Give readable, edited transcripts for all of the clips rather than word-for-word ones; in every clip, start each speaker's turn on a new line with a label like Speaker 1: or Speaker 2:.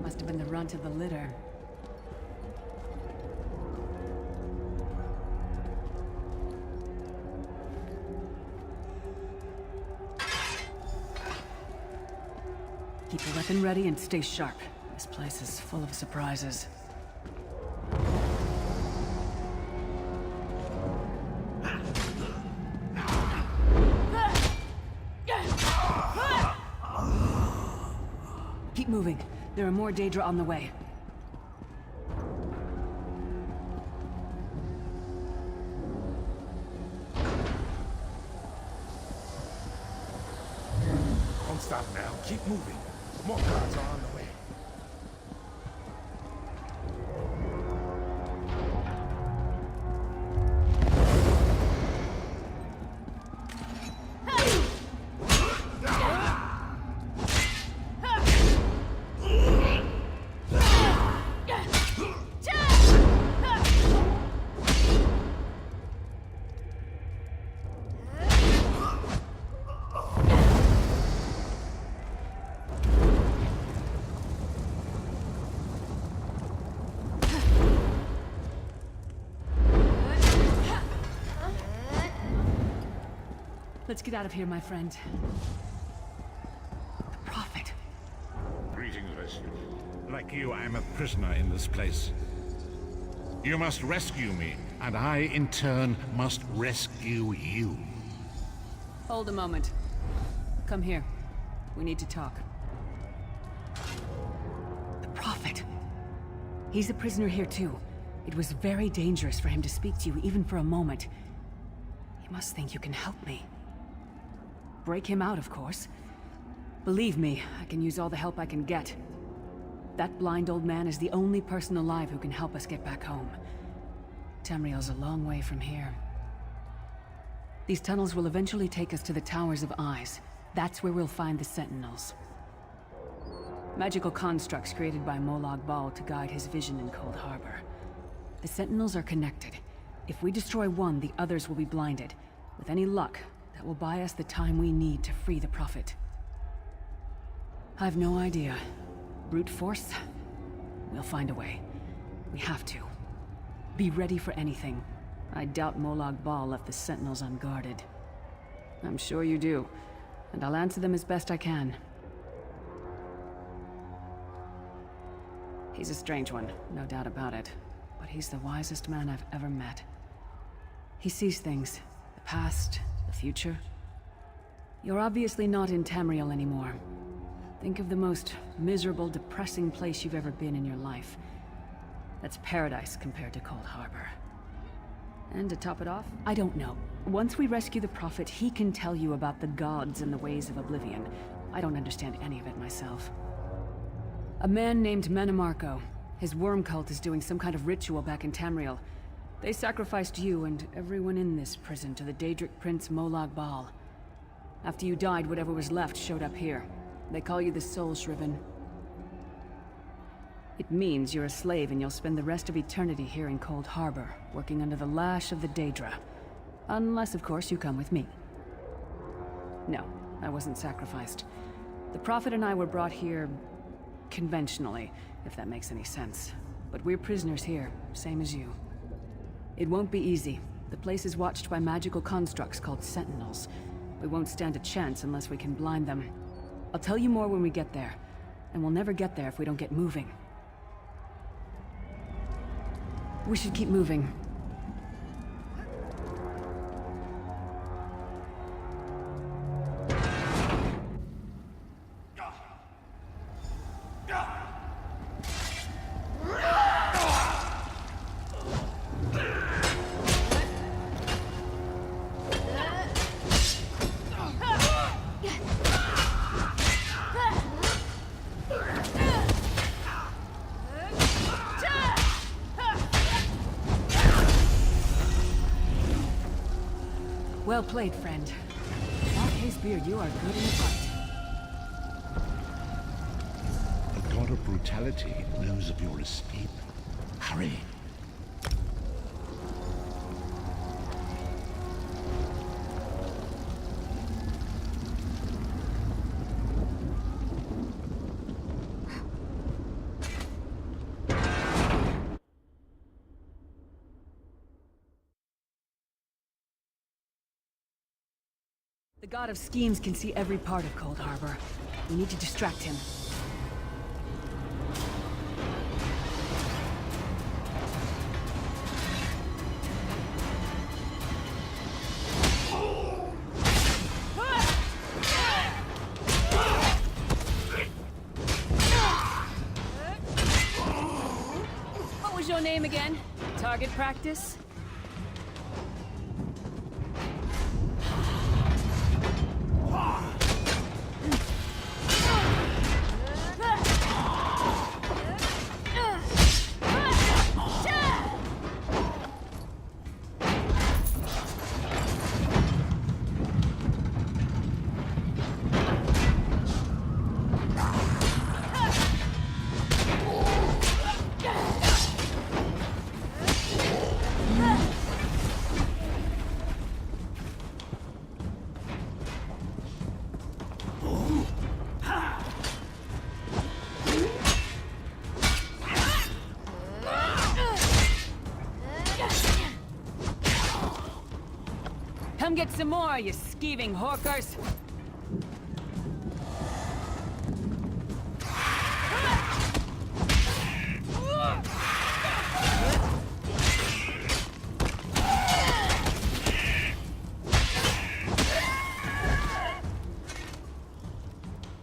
Speaker 1: Must have been the runt of the litter. Keep your weapon ready and stay sharp. This place is full of surprises. Keep moving. There are more Daedra on the way.
Speaker 2: Don't stop now. Keep moving. More guards are on the way.
Speaker 1: Let's get out of here, my friend. The Prophet.
Speaker 3: Greetings, rescue. Like you, I'm a prisoner in this place. You must rescue me, and I, in turn, must rescue you.
Speaker 1: Hold a moment. Come here. We need to talk. The Prophet. He's a prisoner here, too. It was very dangerous for him to speak to you, even for a moment. He must think you can help me. Break him out, of course. Believe me, I can use all the help I can get. That blind old man is the only person alive who can help us get back home. Tamriel's a long way from here. These tunnels will eventually take us to the Towers of Eyes. That's where we'll find the Sentinels. Magical constructs created by Molag Bal to guide his vision in Cold Harbor. The Sentinels are connected. If we destroy one, the others will be blinded. With any luck, that will buy us the time we need to free the Prophet. I've no idea. Brute force? We'll find a way. We have to. Be ready for anything. I doubt Molag Bal left the Sentinels unguarded. I'm sure you do, and I'll answer them as best I can. He's a strange one, no doubt about it. But he's the wisest man I've ever met. He sees things. The past, the future. You're obviously not in Tamriel anymore. Think of the most miserable, depressing place you've ever been in your life. That's paradise compared to Cold Harbor. And to top it off, I don't know. Once we rescue the Prophet, he can tell you about the gods and the ways of oblivion. I don't understand any of it myself. A man named Menemarco. His worm cult is doing some kind of ritual back in Tamriel. They sacrificed you and everyone in this prison to the Daedric Prince Molag Bal. After you died, whatever was left showed up here. They call you the Soul Shriven. It means you're a slave and you'll spend the rest of eternity here in Cold Harbor, working under the lash of the Daedra. Unless, of course, you come with me. No, I wasn't sacrificed. The Prophet and I were brought here conventionally, if that makes any sense. But we're prisoners here, same as you. It won't be easy. The place is watched by magical constructs called Sentinels. We won't stand a chance unless we can blind them. I'll tell you more when we get there. And we'll never get there if we don't get moving. We should keep moving. Well played, friend. Marquez Beard, you are good in the fight.
Speaker 3: The god of brutality knows of your escape. Hurry.
Speaker 1: God of Schemes can see every part of Cold Harbor. We need to distract him. What was your name again? Target practice? Come get some more, you skeeving hawkers!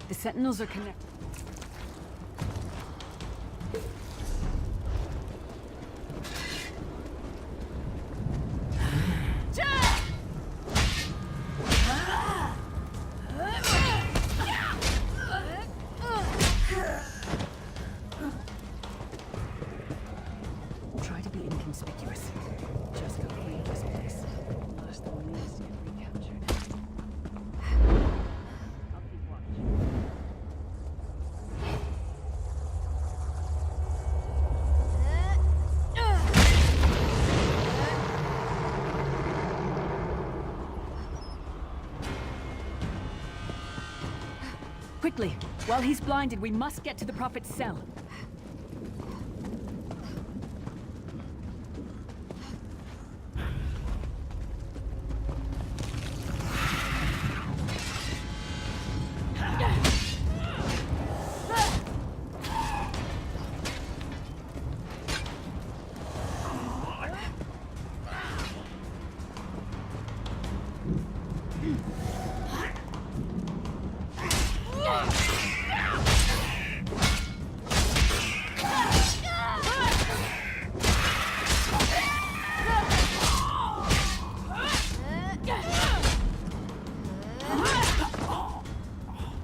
Speaker 1: The Sentinels are connected. Try to be inconspicuous. Just go free of this place. Unless the leads get recaptured. I'll keep watch. Quickly! While he's blinded, we must get to the Prophet's cell.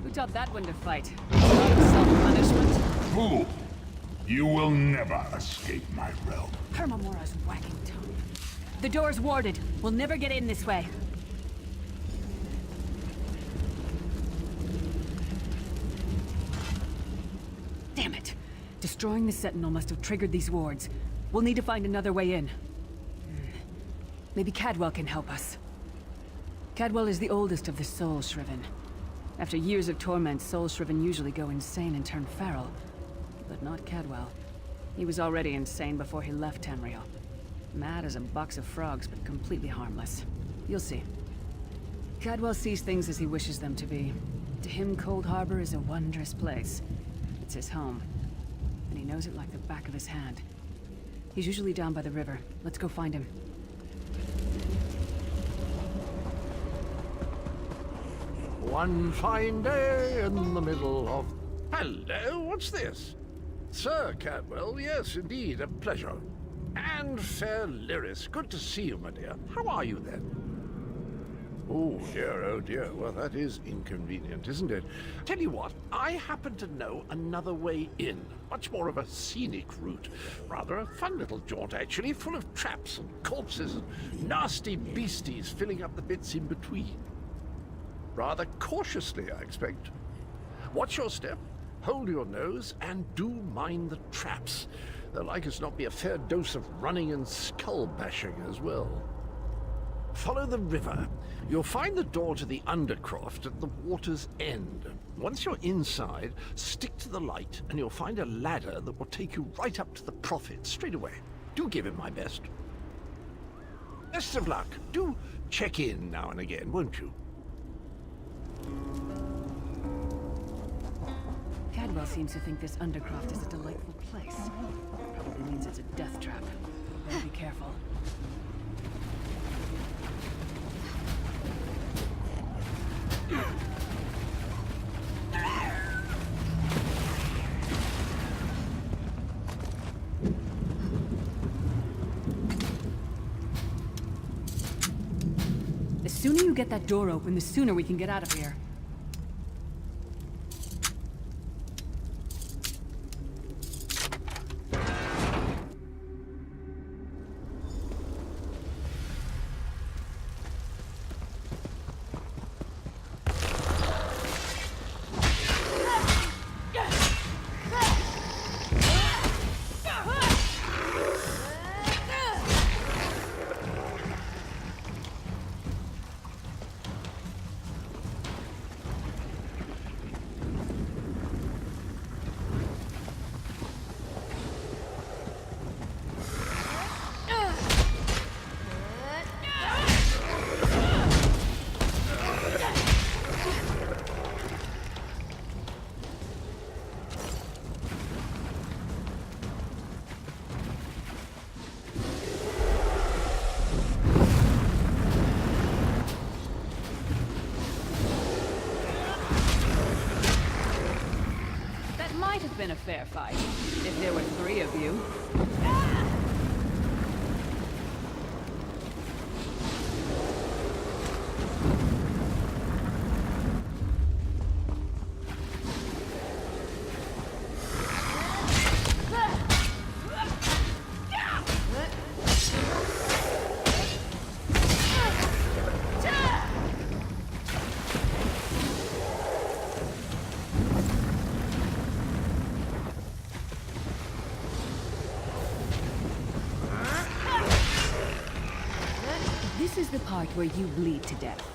Speaker 1: Who taught that one to fight? Self-punishment?
Speaker 4: Fool! You will never escape my realm.
Speaker 1: Hermamora's whacking tongue. The door's warded. We'll never get in this way. Damn it! Destroying the Sentinel must have triggered these wards. We'll need to find another way in. Maybe Cadwell can help us. Cadwell is the oldest of the Soul Shriven. After years of torment, Soul Shriven usually go insane and turn feral. But not Cadwell. He was already insane before he left Tamriel. Mad as a box of frogs, but completely harmless. You'll see. Cadwell sees things as he wishes them to be. To him, Cold Harbor is a wondrous place. It's his home. And he knows it like the back of his hand. He's usually down by the river. Let's go find him.
Speaker 5: One fine day in the middle of... Hello, what's this? Sir Cadwell, yes, indeed, a pleasure. And fair Lyris, good to see you, my dear. How are you, then? Oh dear, well, that is inconvenient, isn't it? Tell you what, I happen to know another way in. Much more of a scenic route. Rather a fun little jaunt, actually, full of traps and corpses and nasty beasties filling up the bits in between. Rather cautiously, I expect. Watch your step, hold your nose, and do mind the traps. There'll like as not be a fair dose of running and skull-bashing as well. Follow the river. You'll find the door to the Undercroft at the water's end. Once you're inside, stick to the light, and you'll find a ladder that will take you right up to the Prophet straight away. Do give him my best. Best of luck. Do check in now and again, won't you?
Speaker 1: Cadwell seems to think this Undercroft is a delightful place. Probably means it's a death trap. Better be careful. The sooner you get that door open, the sooner we can get out of here. Been a fair fight, if there were 3 of you. This is the part where you bleed to death.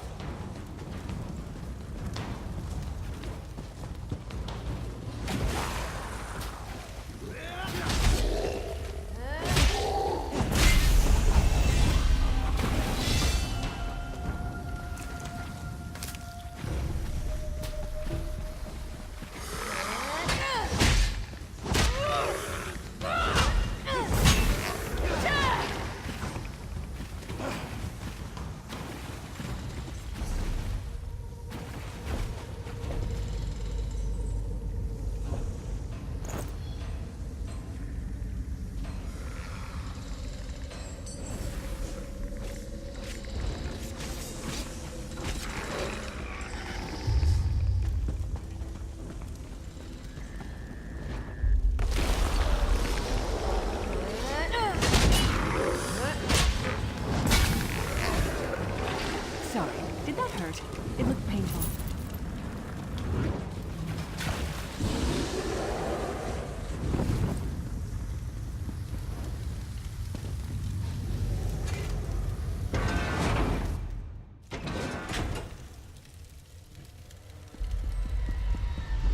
Speaker 1: Sorry, did that hurt? It looked painful.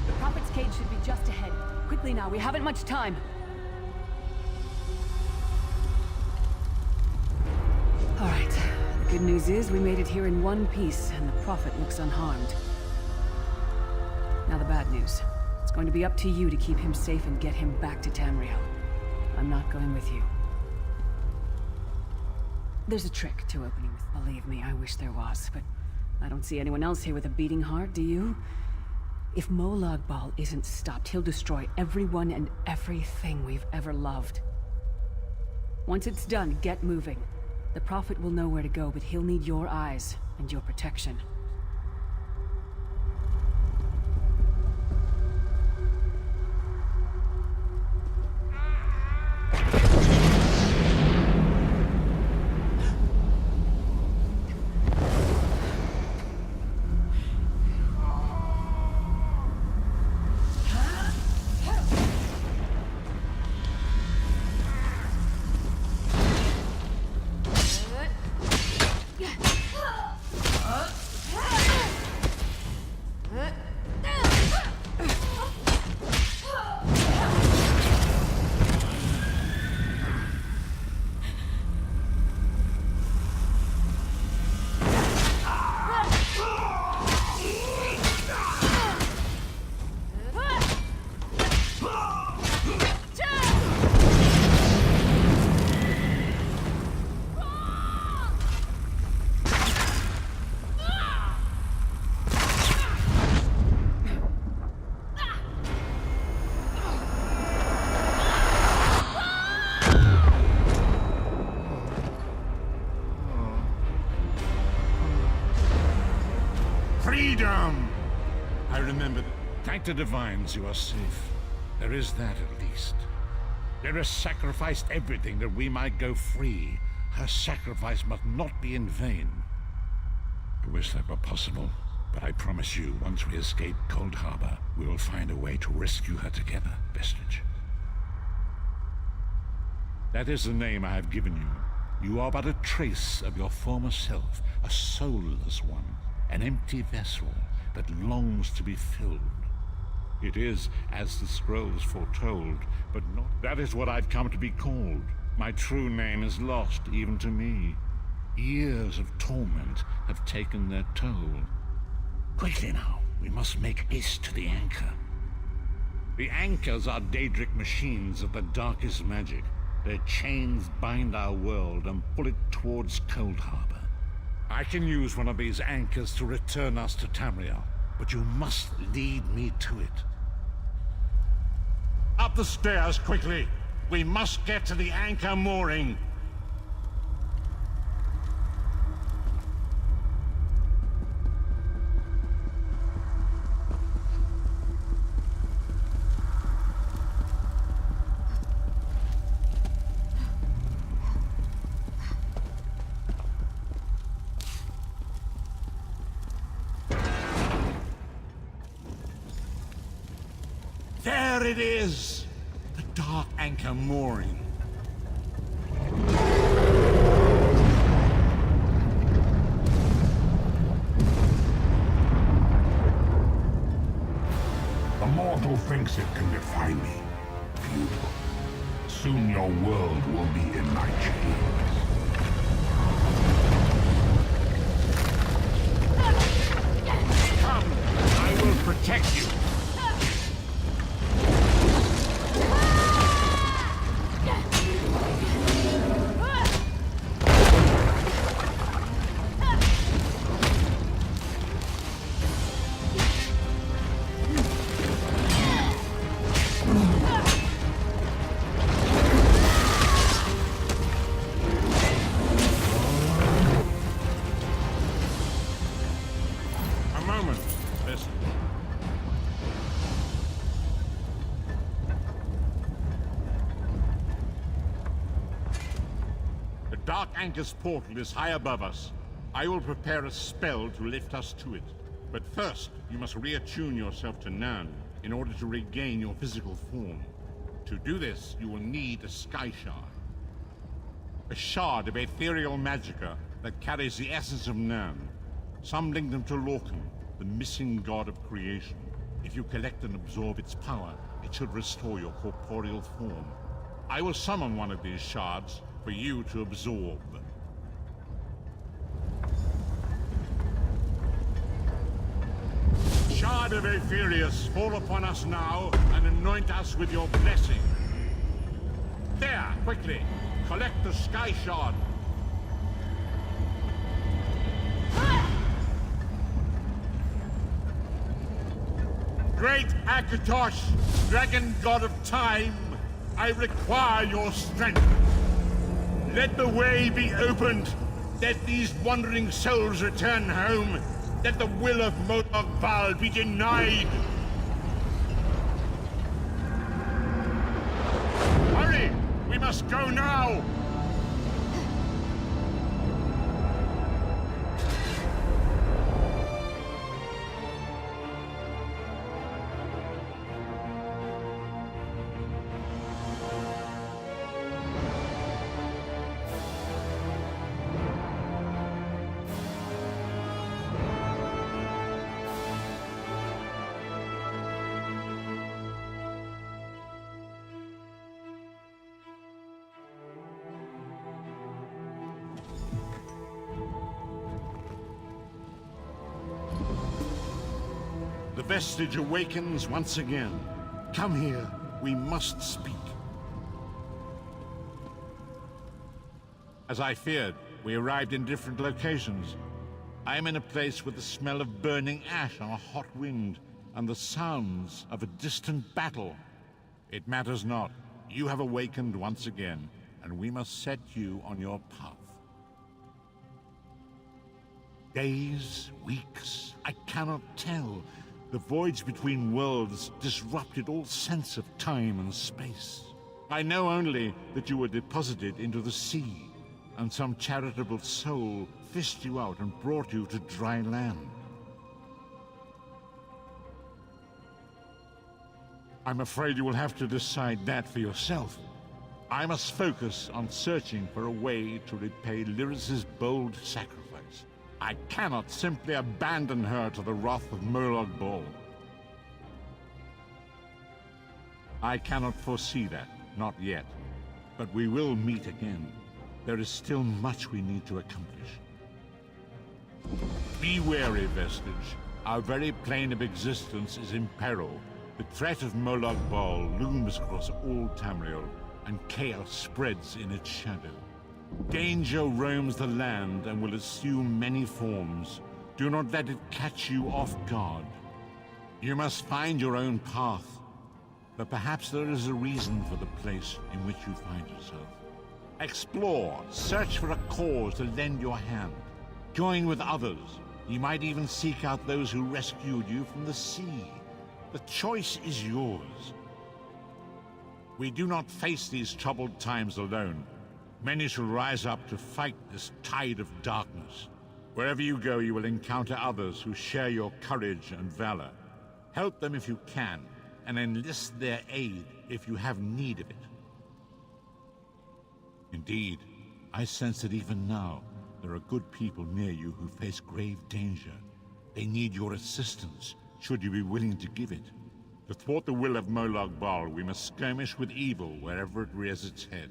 Speaker 1: The Prophet's cage should be just ahead. Quickly now, we haven't much time. All right. Good news is, we made it here in one piece, and the Prophet looks unharmed. Now the bad news. It's going to be up to you to keep him safe and get him back to Tamriel. I'm not going with you. There's a trick to opening with... Believe me, I wish there was, but I don't see anyone else here with a beating heart, do you? If Molag Bal isn't stopped, he'll destroy everyone and everything we've ever loved. Once it's done, get moving. The Prophet will know where to go, but he'll need your eyes and your protection.
Speaker 3: Like the divines, you are safe. There is that at least. Lyris sacrificed everything that we might go free. Her sacrifice must not be in vain. I wish that were possible, but I promise you, once we escape Cold Harbor, we will find a way to rescue her together, Vestige. That is the name I have given you. You are but a trace of your former self, a soulless one, an empty vessel that longs to be filled. It is, as the scrolls foretold, but not... That is what I've come to be called. My true name is lost, even to me. Years of torment have taken their toll. Quickly now, we must make haste to the anchor. The anchors are Daedric machines of the darkest magic. Their chains bind our world and pull it towards Cold Harbor. I can use one of these anchors to return us to Tamriel, but you must lead me to it. Up the stairs, quickly! We must get to the anchor mooring! There it is! The dark anchor mooring.
Speaker 4: The mortal thinks it can defy me. Futile. Soon your world will be in my chains.
Speaker 3: Come! I will protect you! Dark Anchor's portal is high above us. I will prepare a spell to lift us to it. But first, you must reattune yourself to Nan in order to regain your physical form. To do this, you will need a Sky Shard. A shard of ethereal magicka that carries the essence of Nan. Some link them to Lorcan, the missing god of creation. If you collect and absorb its power, it should restore your corporeal form. I will summon one of these shards for you to absorb. Shard of Aetherius, fall upon us now and anoint us with your blessing. There, quickly, collect the Sky Shard. Great Akatosh, dragon god of time, I require your strength. Let the way be opened. Let these wandering souls return home. Let the will of Molag Val be denied. Hurry! We must go now! The Vestige awakens once again. Come here, we must speak. As I feared, we arrived in different locations. I am in a place with the smell of burning ash on a hot wind, and the sounds of a distant battle. It matters not. You have awakened once again, and we must set you on your path. Days, weeks, I cannot tell. The voyage between worlds disrupted all sense of time and space. I know only that you were deposited into the sea, and some charitable soul fished you out and brought you to dry land. I'm afraid you will have to decide that for yourself. I must focus on searching for a way to repay Lyris's bold sacrifice. I cannot simply abandon her to the wrath of Molag Bal. I cannot foresee that, not yet. But we will meet again. There is still much we need to accomplish. Be wary, Vestige. Our very plane of existence is in peril. The threat of Molag Bal looms across all Tamriel, and chaos spreads in its shadow. Danger roams the land and will assume many forms. Do not let it catch you off guard. You must find your own path, but perhaps there is a reason for the place in which you find yourself. Explore, search for a cause to lend your hand. Join with others. You might even seek out those who rescued you from the sea. The choice is yours. We do not face these troubled times alone. Many shall rise up to fight this tide of darkness. Wherever you go, you will encounter others who share your courage and valor. Help them if you can, and enlist their aid if you have need of it. Indeed, I sense that even now, there are good people near you who face grave danger. They need your assistance, should you be willing to give it. To thwart the will of Molag Bal, we must skirmish with evil wherever it rears its head.